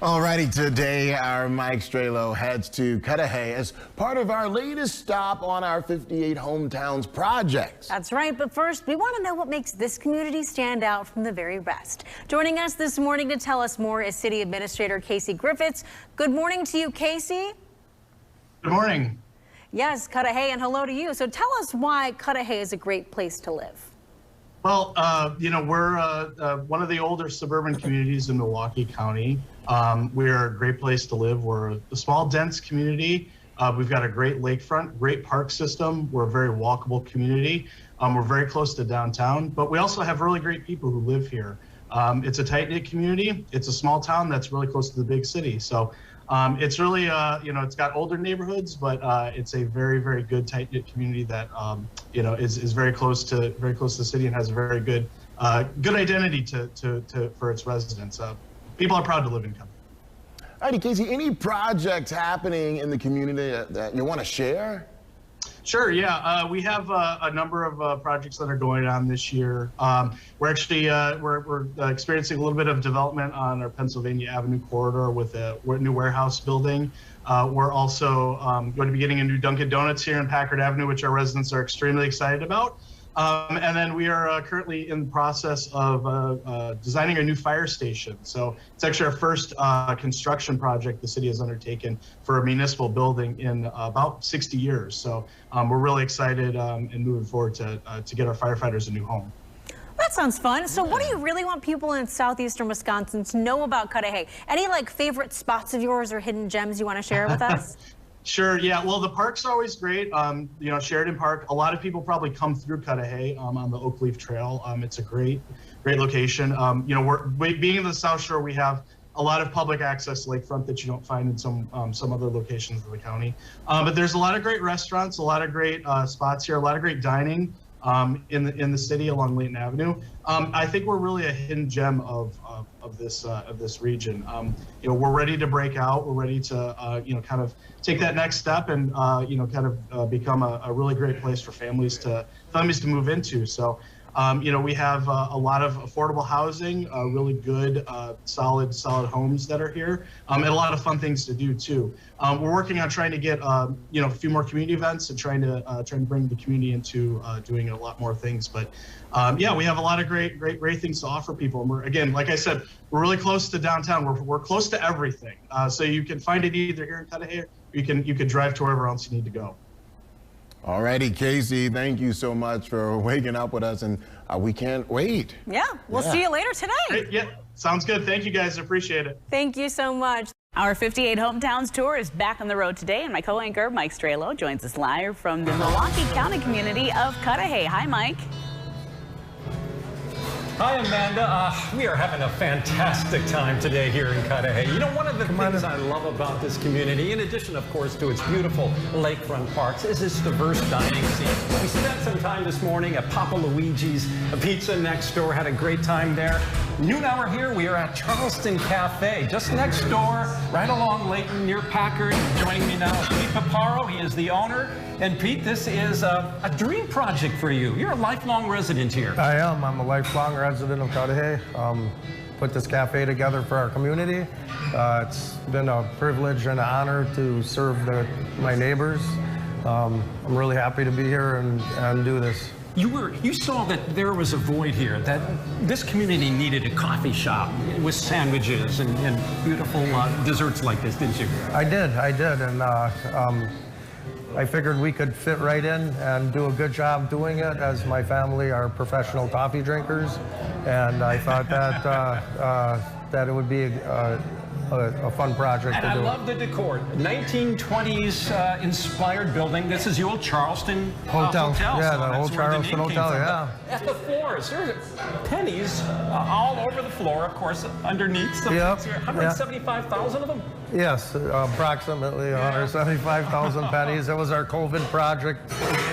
Alrighty, today our Mike Strelo heads to Cudahy as part of our latest stop on our 58 Hometowns project. That's right, but first we want to know what makes this community stand out from the very rest. Joining us this morning to tell us more is City Administrator Casey Griffiths. Good morning to you, Casey. Good morning. Yes, Cudahy, and hello to you. So tell us why Cudahy is a great place to live. Well, we're one of the older suburban communities in Milwaukee County. We're a great place to live. We're a small, dense community. We've got a great lakefront, great park system. We're a very walkable community. We're very close to downtown, but we also have really great people who live here. It's a tight-knit community. It's a small town that's really close to the big city. So it's really, it's got older neighborhoods, but it's a very, very good tight-knit community that, is very close to the city and has a very good, good identity for its residents. People are proud to live in Cudahy. All right, Casey, any projects happening in the community that you want to share? Sure, yeah. We have a number of projects that are going on this year. We're actually we're experiencing a little bit of development on our Pennsylvania Avenue corridor with a new warehouse building. We're also going to be getting a new Dunkin' Donuts here in Packard Avenue, which our residents are extremely excited about. And then we are currently in the process of designing a new fire station. So it's actually our first construction project the city has undertaken for a municipal building in about 60 years. So we're really excited and moving forward to get our firefighters a new home. That sounds fun. So what do you really want people in southeastern Wisconsin to know about Cudahy? Any favorite spots of yours or hidden gems you want to share with us? Sure. Yeah. Well, the park's always great. Sheridan Park. A lot of people probably come through Cudahy on the Oak Leaf Trail. It's a great location. We're being in the South Shore. We have a lot of public access lakefront that you don't find in some other locations of the county. But there's a lot of great restaurants, a lot of great spots here, a lot of great dining in the city along Layton Avenue. I think we're really a hidden gem of this region. We're ready to break out. We're ready to kind of take that next step and become a really great place for families to move into. So we have a lot of affordable housing, really good, solid homes that are here, and a lot of fun things to do too. We're working on trying to get a few more community events and trying to bring the community into doing a lot more things. But we have a lot of great things to offer people. And we're, again, like I said, we're really close to downtown. We're close to everything, so you can find it either here in Cudahy, or you can drive to wherever else you need to go. Alrighty, Casey, thank you so much for waking up with us, and we can't wait. Yeah, we'll see you later today. Great, yeah, sounds good. Thank you, guys. Appreciate it. Thank you so much. Our 58 Hometowns tour is back on the road today, and my co-anchor, Mike Strelo, joins us live from the Milwaukee County community of Cudahy. Hi, Mike. Hi, Amanda. We are having a fantastic time today here in Cudahy. You know, one of the things I love about this community, in addition, of course, to its beautiful lakefront parks, is its diverse dining scene. We spent some time this morning at Papa Luigi's, a pizza next door, had a great time there. Noon hour here, we are at Charleston Cafe, just next door, right along Layton near Packard. Joining me now is Pete Paparo. He is the owner. And Pete, this is a dream project for you. You're a lifelong resident here. I am. I'm a lifelong resident of Cudahy. Put this cafe together for our community. It's been a privilege and an honor to serve my neighbors. I'm really happy to be here and do this. You saw that there was a void here, that this community needed a coffee shop with sandwiches and beautiful desserts like this, didn't you? I did, and I figured we could fit right in and do a good job doing it, as my family are professional coffee drinkers, and I thought that it would be a fun project to do. And I love the decor. 1920s inspired building. This is the old Charleston Hotel. Yeah, the old Charleston Hotel, yeah. At the floors, there's pennies all over the floor, of course, underneath. Some 175,000 of them? Yes, approximately 175,000 pennies. It was our COVID project,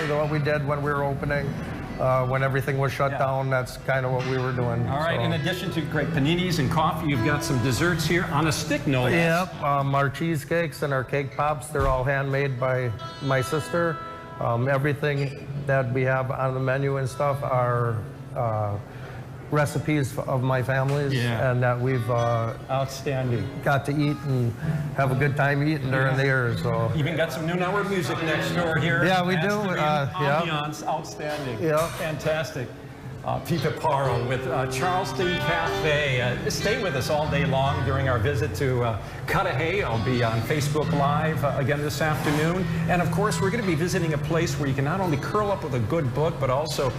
what we did when we were opening. When everything was shut down, that's kind of what we were doing. All right, in addition to great paninis and coffee, you've got some desserts here on a stick, no less. Yep, our cheesecakes and our cake pops, they're all handmade by my sister. Everything that we have on the menu and stuff are recipes of my family's, and that we've outstanding. got to eat and have a good time eating during the year. So even got some noon hour music next door here. Yeah, we do. Ambiance, outstanding. Yeah, fantastic. Pipa Paro with Charleston Cafe. Stay with us all day long during our visit to Cudahy. I'll be on Facebook Live again this afternoon. And of course, we're going to be visiting a place where you can not only curl up with a good book, but also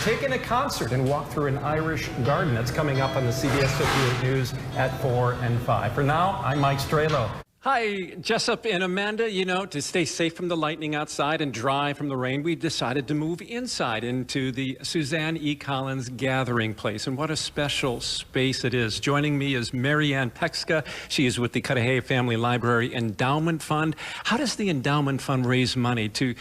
take in a concert and walk through an Irish garden. That's coming up on the CBS 58 News at 4 and 5. For now, I'm Mike Strelo. Hi, Jessup and Amanda. You know, to stay safe from the lightning outside and dry from the rain, we decided to move inside into the Suzanne E. Collins Gathering Place. And what a special space it is. Joining me is Marianne Pekska. She is with the Cudahy Family Library Endowment Fund. How does the Endowment Fund raise money to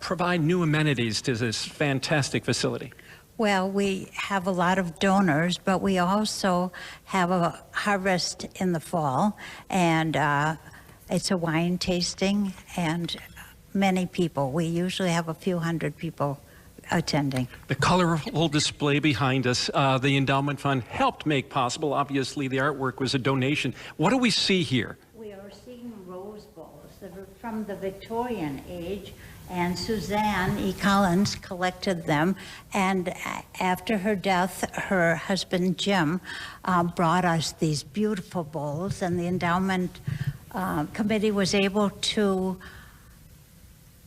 provide new amenities to this fantastic facility? Well, we have a lot of donors, but we also have a harvest in the fall, and it's a wine tasting, and many people. We usually have a few hundred people attending. The colorful display behind us, the Endowment Fund helped make possible. Obviously, the artwork was a donation. What do we see here? We are seeing rose bowls that are from the Victorian age, and Suzanne E. Collins collected them, and after her death, her husband Jim brought us these beautiful bowls, and the endowment committee was able to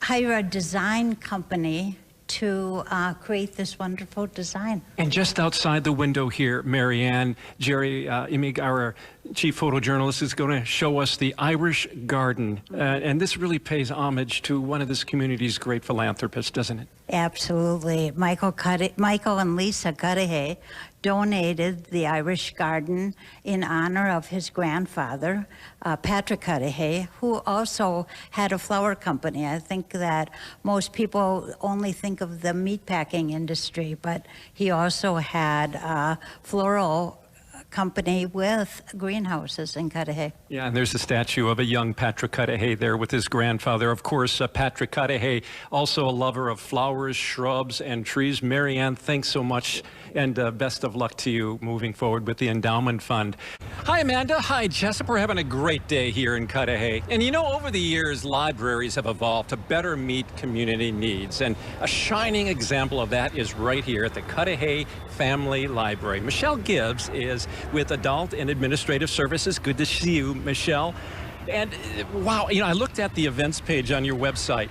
hire a design company to create this wonderful design. And just outside the window here, Marianne, Jerry Imig, our chief photojournalist, is going to show us the Irish Garden. And this really pays homage to one of this community's great philanthropists, doesn't it? Absolutely. Michael and Lisa Cudahy donated the Irish Garden in honor of his grandfather, Patrick Cudahy, who also had a flower company. I think that most people only think of the meatpacking industry, but he also had a floral company with greenhouses in Cudahy. Yeah, and there's a statue of a young Patrick Cudahy there with his grandfather. Of course, Patrick Cudahy, also a lover of flowers, shrubs, and trees. Marianne, thanks so much, and best of luck to you moving forward with the Endowment Fund. Hi, Amanda. Hi, Jessup. We're having a great day here in Cudahy. And you know, over the years, libraries have evolved to better meet community needs. And a shining example of that is right here at the Cudahy Family Library. Michelle Gibbs is with Adult and Administrative Services. Good to see you, Michelle. And wow, you know, I looked at the events page on your website.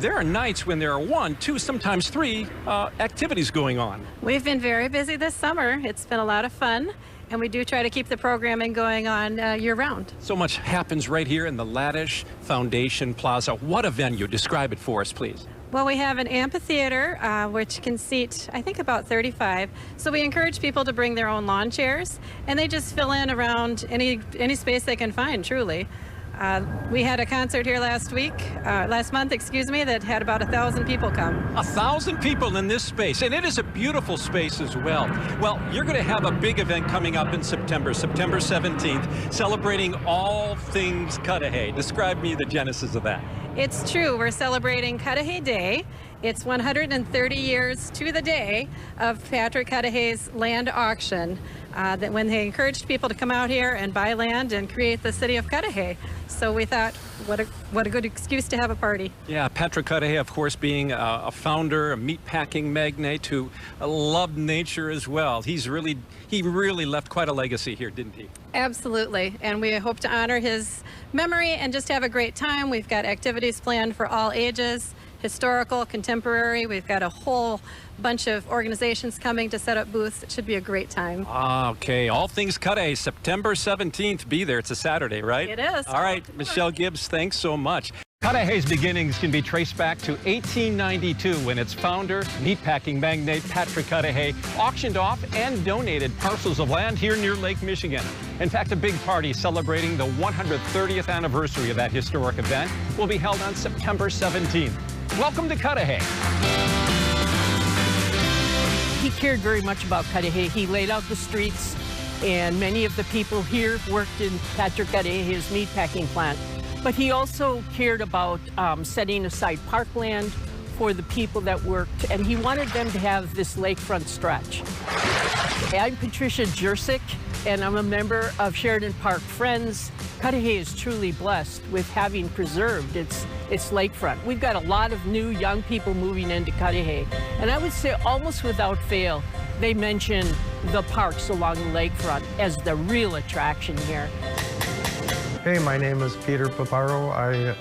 There are nights when there are 1, 2, sometimes 3 activities going on. We've been very busy this summer. It's been a lot of fun, and we do try to keep the programming going on year-round. So much happens right here in the Laddish Foundation Plaza. What a venue. Describe it for us, please. Well, we have an amphitheater, which can seat, I think, about 35. So we encourage people to bring their own lawn chairs, and they just fill in around any space they can find, truly. We had a concert here last month, that had about 1,000 people come. 1,000 people in this space, and it is a beautiful space as well. Well, you're going to have a big event coming up in September 17th, celebrating all things Cudahy. Describe me the genesis of that. It's true. We're celebrating Cudahy Day. It's 130 years to the day of Patrick Cudahy's land auction, that when they encouraged people to come out here and buy land and create the city of Cudahy. So we thought, what a good excuse to have a party. Yeah, Patrick Cudahy, of course, being a founder, a meatpacking magnate who loved nature as well. He really left quite a legacy here, didn't he? Absolutely, and we hope to honor his memory and just have a great time. We've got activities planned for all ages, historical, contemporary. We've got a whole bunch of organizations coming to set up booths. It should be a great time. Okay, all things Cudahy, September 17th. Be there. It's a Saturday, right? It is. All right, Michelle Gibbs, thanks so much. Cudahy's beginnings can be traced back to 1892 when its founder, meatpacking magnate Patrick Cudahy, auctioned off and donated parcels of land here near Lake Michigan. In fact, a big party celebrating the 130th anniversary of that historic event will be held on September 17th. Welcome to Cudahy. He cared very much about Cudahy. He laid out the streets, and many of the people here worked in Patrick Cudahy, his meatpacking plant. But he also cared about setting aside parkland for the people that worked, and he wanted them to have this lakefront stretch. I'm Patricia Jersick, and I'm a member of Sheridan Park Friends. Cudahy is truly blessed with having preserved its lakefront. We've got a lot of new young people moving into Cudahy, and I would say almost without fail, they mention the parks along the lakefront as the real attraction here. Hey, my name is Peter Paparo. I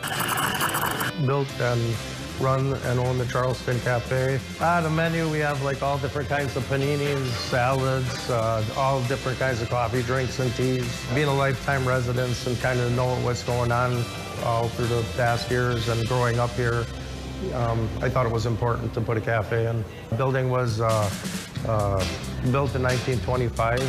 built and run and own the Charleston Cafe. The menu, we have like all different kinds of paninis, salads, all different kinds of coffee, drinks, and teas. Being a lifetime resident and kind of knowing what's going on all through the past years and growing up here, I thought it was important to put a cafe in. The building was built in 1925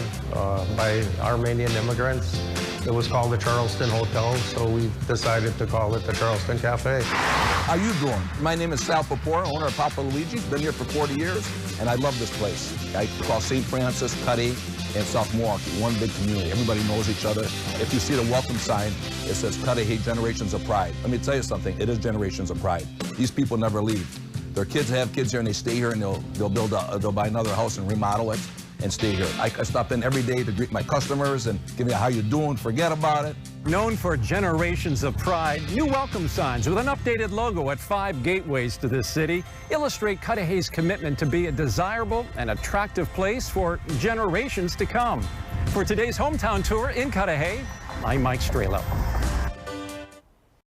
by Armenian immigrants. It was called the Charleston Hotel, so we decided to call it the Charleston Cafe. How you doing? My name is Sal Papora, owner of Papa Luigi's. Been here for 40 years, and I love this place. I call St. Francis, Cudahy, and South Milwaukee, one big community. Everybody knows each other. If you see the welcome sign, it says Cudahy, Generations of Pride. Let me tell you something, it is Generations of Pride. These people never leave. Their kids have kids here, and they stay here, and they'll buy another house and remodel it and stay here. I stop in every day to greet my customers and give me a how you doing, forget about it. Known for generations of pride, new welcome signs with an updated logo at 5 gateways to this city illustrate Cudahy's commitment to be a desirable and attractive place for generations to come. For today's hometown tour in Cudahy, I'm Mike Strelo.